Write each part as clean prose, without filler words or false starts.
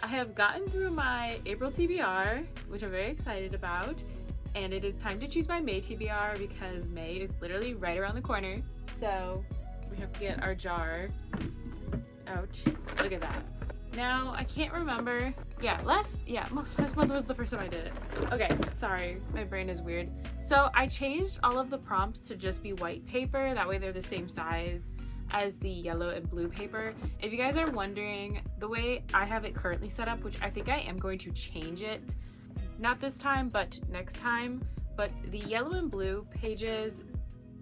I have gotten through my April TBR, which I'm very excited about, and it is time to choose my May TBR because May is literally right around the corner. So we have to get our jar out. Look at that. Now, I can't remember. Yeah, last month was the first time I did it. Okay, sorry, my brain is weird. So I changed all of the prompts to just be white paper. That way they're the same size as the yellow and blue paper. If you guys are wondering, the way I have it currently set up, which I think I am going to change it, not this time, but next time, but the yellow and blue pages,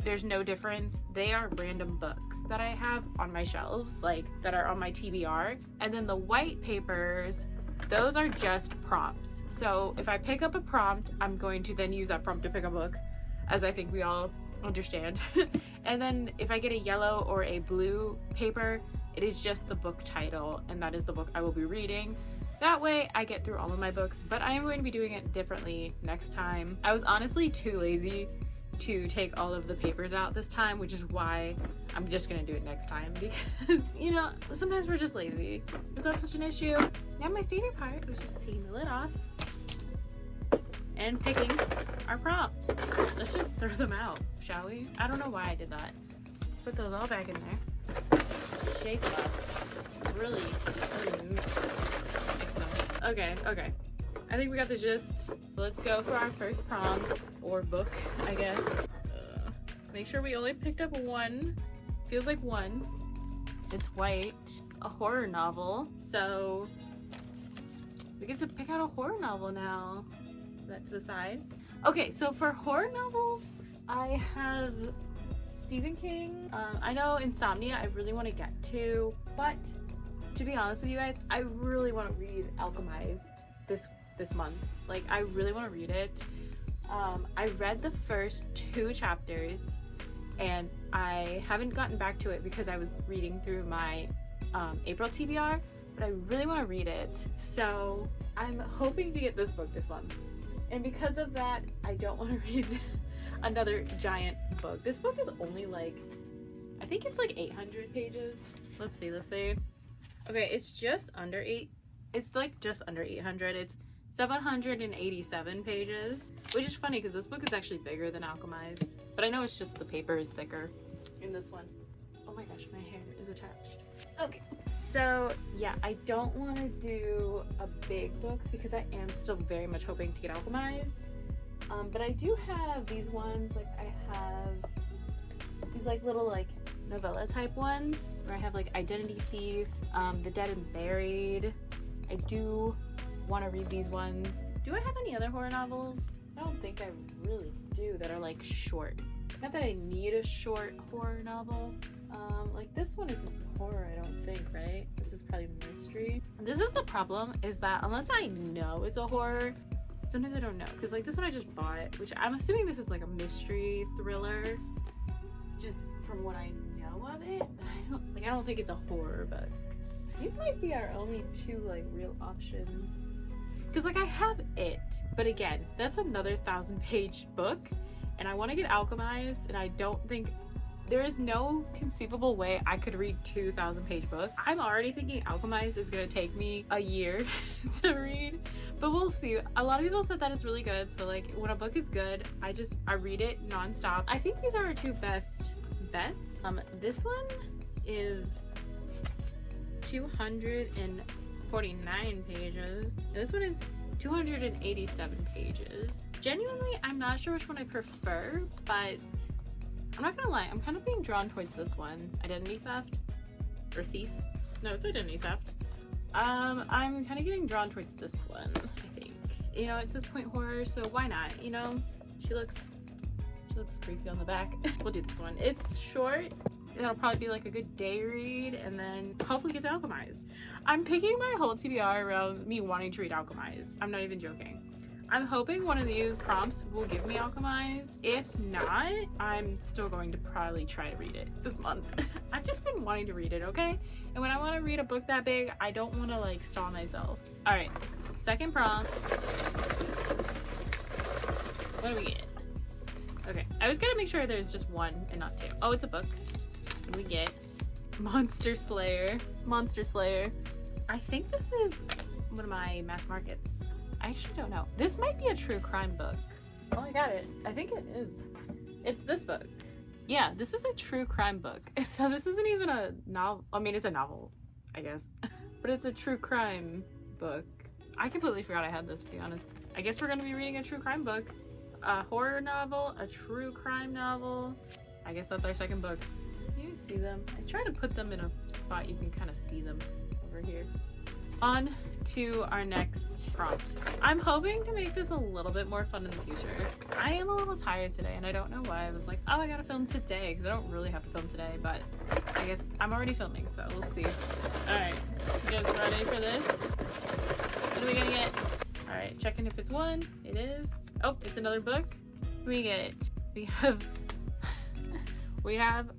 there's no difference. They are random books that I have on my shelves, like that are on my TBR. And then the white papers, those are just prompts. So if I pick up a prompt, I'm going to then use that prompt to pick a book, as I think we all understand. And then if I get a yellow or a blue paper, it is just the book title, and that is the book I will be reading. That way I get through all of my books, but I am going to be doing it differently next time. I was honestly too lazy to take all of the papers out this time, which is why I'm just gonna do it next time, because you know, sometimes we're just lazy. Is that such an issue? Now my favorite part was just taking the lid off and picking our prompts. Let's just throw them out, shall we? I don't know why I did that. Put those all back in there. Shake it up. Really mix them. Okay. I think we got the gist. So let's go for our first prompt, or book, I guess. Make sure we only picked up one. Feels like one. It's white. A horror novel. So we get to pick out a horror novel now. Put that to the side. Okay, so for horror novels, I have Stephen King. I know Insomnia I really want to get to, but to be honest with you guys, I really want to read Alchemized this month. Like, I really want to read it. I read the first 2 chapters and I haven't gotten back to it because I was reading through my April TBR, but I really want to read it. So I'm hoping to get this book this month. And because of that, I don't want to read another giant book. This book is only like, I think it's like 800 pages. Let's see. Okay, it's just under 800. It's 787 pages, which is funny because this book is actually bigger than Alchemized, but I know it's just the paper is thicker in this one. Oh my gosh, my hair is attached. Okay, so yeah, I don't want to do a big book because I am still very much hoping to get Alchemized, but I do have these ones. Like, I have these like little like novella type ones where I have like Identity Thief, The Dead and Buried. I do want to read these ones. Do I have any other horror novels? I don't think I really do that are like short. Not that I need a short horror novel. Like this one isn't horror, I don't think, right? This is probably mystery. This is the problem, is that unless I know it's a horror, sometimes I don't know. Because like this one I just bought, which I'm assuming this is like a mystery thriller, just from what I know of it. But I don't think it's a horror book. These might be our only 2 like real options. Because like I have it, but again, that's another 1,000-page book, and I want to get Alchemized, and I don't think there is no conceivable way I could read 2,000-page book. I'm already thinking Alchemized is gonna take me a year to read, but we'll see. A lot of people said that it's really good, so like when a book is good, I read it nonstop. I think these are our 2 best bets. This one is 249 pages. This one is 287 pages. Genuinely, I'm not sure which one I prefer, but I'm not gonna lie, I'm kind of being drawn towards this one. Identity Theft? Or Thief? No, it's Identity Theft. I'm kind of getting drawn towards this one, I think. You know, it says point horror, so why not? You know, she looks creepy on the back. We'll do this one. It's short. It'll probably be like a good day read, and then hopefully get Alchemized. I'm picking my whole TBR around me wanting to read Alchemized. I'm not even joking. I'm hoping one of these prompts will give me Alchemized. If not, I'm still going to probably try to read it this month. I've just been wanting to read it, okay? And when I want to read a book that big, I don't want to like stall myself. All right, second prompt. What do we get? Okay, I was gonna make sure there's just one and not 2. Oh, it's a book. What do we get? Monster Slayer. I think this is my mass markets? I actually don't know. This might be a true crime book. Oh, I got it. I think it is. It's this book. Yeah, this is a true crime book. So this isn't even a novel. I mean, it's a novel, I guess. But it's a true crime book. I completely forgot I had this, to be honest. I guess we're gonna be reading a true crime book. A horror novel, a true crime novel. I guess that's our second book. Can you see them? I try to put them in a spot you can kind of see them over here. On to our next prompt. I'm hoping to make this a little bit more fun in the future. I am a little tired today and I don't know why. I was like, oh, I gotta film today because I don't really have to film today, but I guess I'm already filming, so we'll see. All right, you guys ready for this? What are we gonna get? All right, checking if it's one. It is. Oh, it's another book. We get, we have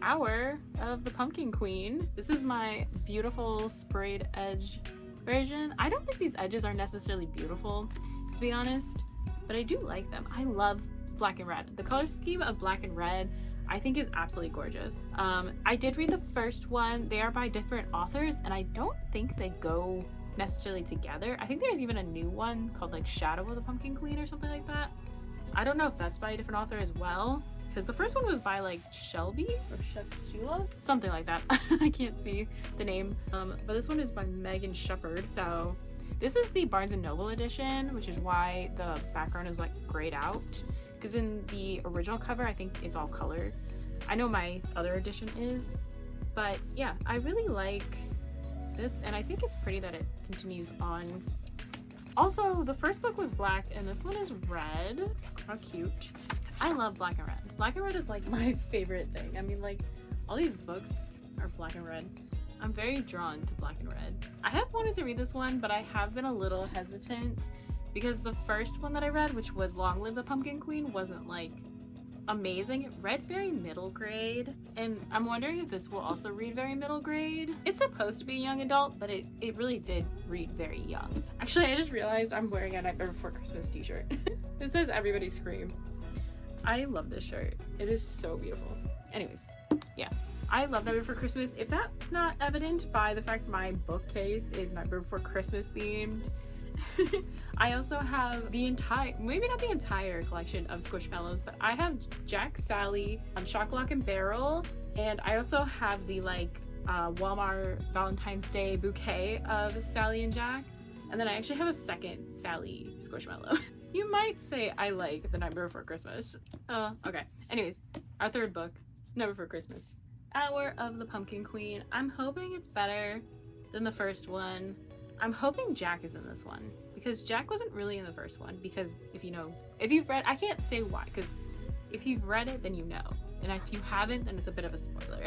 Hour of the Pumpkin Queen. This is my beautiful sprayed edge version. I don't think these edges are necessarily beautiful, to be honest, but I do like them. I love black and red. The color scheme of black and red I think is absolutely gorgeous. I did read the first one. They are by different authors and I don't think they go necessarily together. I think there's even a new one called like Shadow of the Pumpkin Queen or something like that. I don't know if that's by a different author as well, because the first one was by like Shelby or Shula, something like that. I can't see the name, but this one is by Megan Shepherd. So this is the Barnes & Noble edition, which is why the background is like grayed out, because in the original cover I think it's all colored. I know my other edition is, but yeah, I really like this and I think it's pretty that it continues on. Also, the first book was black and this one is red. How cute. I love black and red. Black and red is like my favorite thing. I mean, like, all these books are black and red. I'm very drawn to black and red. I have wanted to read this one, but I have been a little hesitant because the first one that I read, which was Long Live the Pumpkin Queen, wasn't like amazing. It read very middle grade, and I'm wondering if this will also read very middle grade. It's supposed to be young adult, but it really did read very young. Actually, I just realized I'm wearing a Nightmare Before Christmas t-shirt. It says Everybody Scream. I love this shirt. It is so beautiful. Anyways, yeah, I love Nightmare Before Christmas. If that's not evident by the fact my bookcase is Nightmare Before Christmas themed, I also have the entire, maybe not the entire collection of Squishmallows, but I have Jack, Sally, Shock Lock and Barrel, and I also have the like Walmart Valentine's Day bouquet of Sally and Jack, and then I actually have a second Sally Squishmallow. You might say I like The Nightmare Before Christmas. Okay. Anyways, our third book, Nightmare Before Christmas. Hour of the Pumpkin Queen. I'm hoping it's better than the first one. I'm hoping Jack is in this one because Jack wasn't really in the first one, because if you've read, I can't say why, because if you've read it, then you know. And if you haven't, then it's a bit of a spoiler.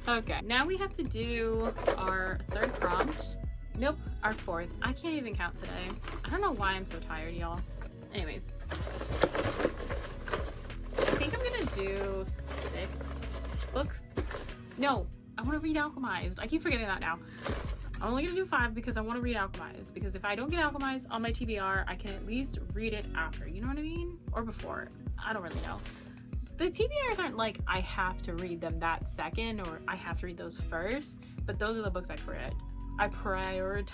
Okay, now we have to do our third prompt. Nope, our fourth. I can't even count today. I don't know why I'm so tired, y'all. Anyways. I think I'm gonna do 6 books. No, I want to read Alchemized. I keep forgetting that now. I'm only gonna do 5 because I want to read Alchemized, because if I don't get Alchemized on my TBR, I can at least read it after, you know what I mean? Or before. I don't really know. The TBRs aren't like I have to read them that second or I have to read those first, but those are the books I prioritize.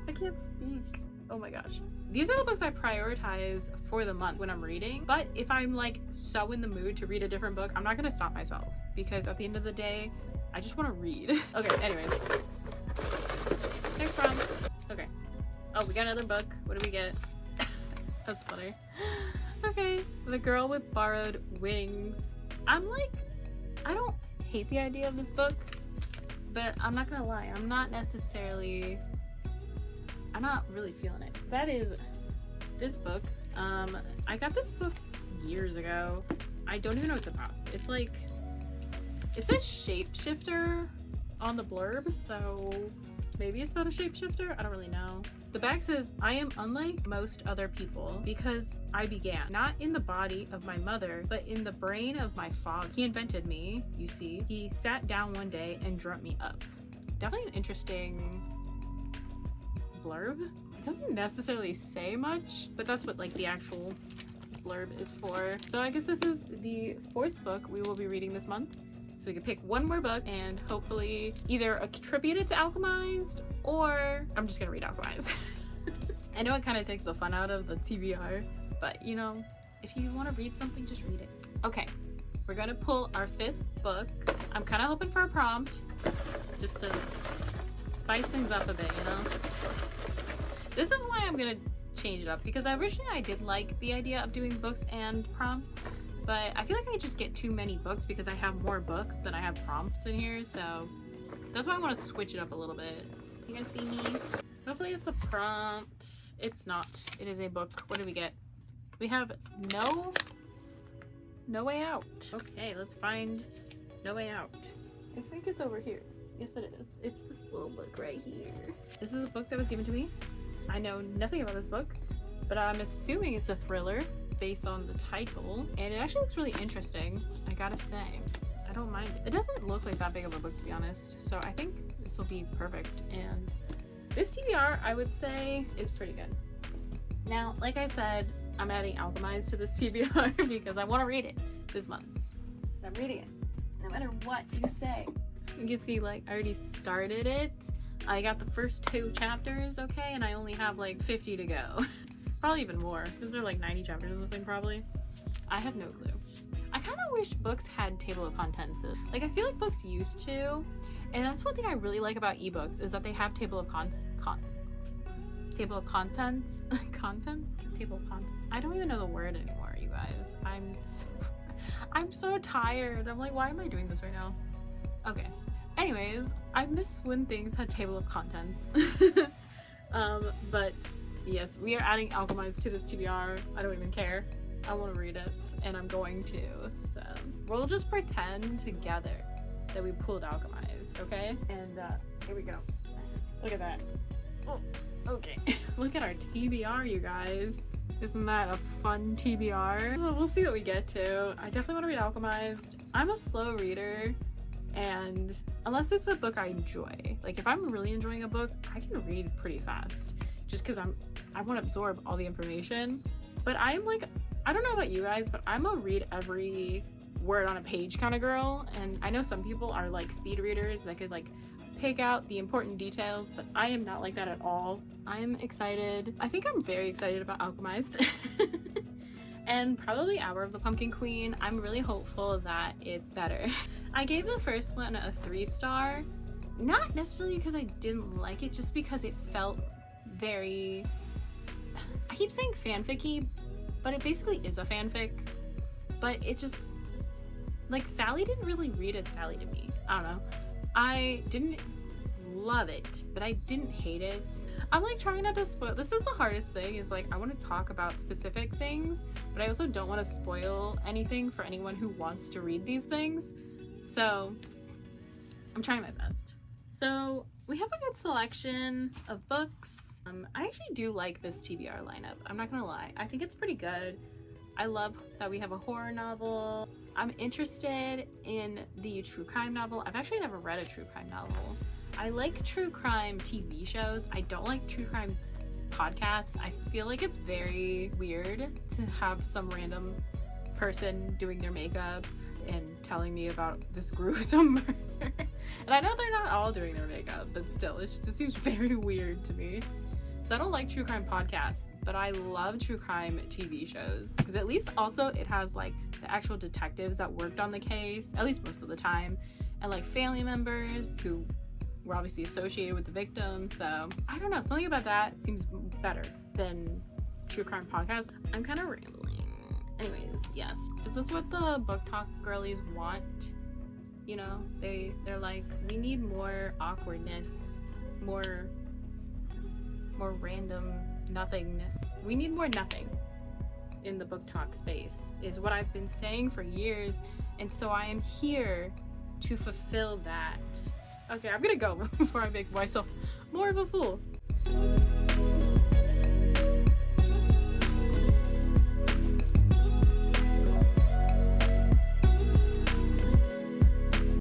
I can't speak. Oh my gosh. These are the books I prioritize for the month when I'm reading, but if I'm like so in the mood to read a different book, I'm not gonna stop myself, because at the end of the day, I just want to read. Okay, anyways. Next prompt. Okay. Oh, we got another book. What do we get? That's funny. Okay. The Girl with Borrowed Wings. I'm like, I don't hate the idea of this book, but I'm not gonna lie, I'm not really feeling it. That is this book. I got this book years ago. I don't even know what it's about. It's like, it says shapeshifter on the blurb, so maybe it's about a shapeshifter? I don't really know. The back says, I am unlike most other people because I began not in the body of my mother, but in the brain of my father. He invented me, you see. He sat down one day and dreamt me up. Definitely an interesting blurb. It doesn't necessarily say much, but that's what like the actual blurb is for. So I guess this is the 4th book we will be reading this month. So we can pick one more book and hopefully either attribute it to Alchemized or I'm just gonna read Alchemize. I know it kind of takes the fun out of the TBR, but you know, if you want to read something, just read it. Okay, we're gonna pull our 5th book. I'm kind of hoping for a prompt, just to spice things up a bit, you know? This is why I'm gonna change it up, because originally I did like the idea of doing books and prompts, but I feel like I just get too many books because I have more books than I have prompts in here, so that's why I want to switch it up a little bit. You guys see me? Hopefully it's a prompt. It's not. It is a book. What do we get? We have No Way Out. Okay, let's find No Way Out. I think it's over here. Yes, it is. It's this little book right here. This is a book that was given to me. I know nothing about this book, but I'm assuming it's a thriller based on the title, and it actually looks really interesting, I gotta say. I don't mind it. It doesn't look like that big of a book, to be honest, so I think this will be perfect, and this TBR, I would say, is pretty good. Now, like I said, I'm adding Alchemize to this TBR because I want to read it this month. I'm reading it, no matter what you say. You can see, like, I already started it. I got the first 2 chapters, okay, and I only have like 50 to go. Probably even more, because there are like 90 chapters in this thing, probably. I have no clue. I kind of wish books had table of contents. Like, I feel like books used to, and that's one thing I really like about ebooks, is that they have table of contents. Table of contents? Content? Table of content. I don't even know the word anymore, you guys. I'm so tired. I'm like, why am I doing this right now? Okay. Anyways, I miss when things had table of contents. But yes, we are adding Alchemize to this TBR. I don't even care. I want to read it, and I'm going to. So we'll just pretend together that we pulled Alchemize, okay? And here we go. Look at that. Oh, okay. Look at our TBR, you guys. Isn't that a fun TBR? We'll see what we get to. I definitely want to read Alchemized. I'm a slow reader, and unless it's a book I enjoy, like if I'm really enjoying a book, I can read pretty fast just because I want to absorb all the information. But I'm like, I don't know about you guys, but I'm a read every word on a page kind of girl, and I know some people are like speed readers that could like pick out the important details, but I am not like that at all. I'm excited. I think I'm very excited about Alchemized. And probably Hour of the Pumpkin Queen. I'm really hopeful that it's better. I gave the first one a 3-star, not necessarily because I didn't like it, just because it felt very, I keep saying fanfic-y, but it basically is a fanfic, but it just, like, Sally didn't really read as Sally to me. I don't know. I didn't love it, but I didn't hate it. I'm like trying not to spoil. This is the hardest thing, is like I want to talk about specific things, but I also don't want to spoil anything for anyone who wants to read these things. So I'm trying my best. So we have a good selection of books. I actually do like this TBR lineup. I'm not gonna lie. I think it's pretty good. I love that we have a horror novel. I'm interested in the true crime novel. I've actually never read a true crime novel. I like true crime TV shows. I don't like true crime podcasts. I feel like it's very weird to have some random person doing their makeup and telling me about this gruesome murder. And I know they're not all doing their makeup, but still, it seems very weird to me. So I don't like true crime podcasts, but I love true crime TV shows, because at least also it has like the actual detectives that worked on the case, at least most of the time, and like family members who were obviously associated with the victim. So I don't know, something about that seems better than true crime podcasts. I'm kind of rambling. Anyways, yes, is this what the book talk girlies want? You know, they're like, we need more awkwardness, more random nothingness. We need more nothing in the book talk space, is what I've been saying for years, and so I am here to fulfill that. Okay, I'm gonna go before I make myself more of a fool.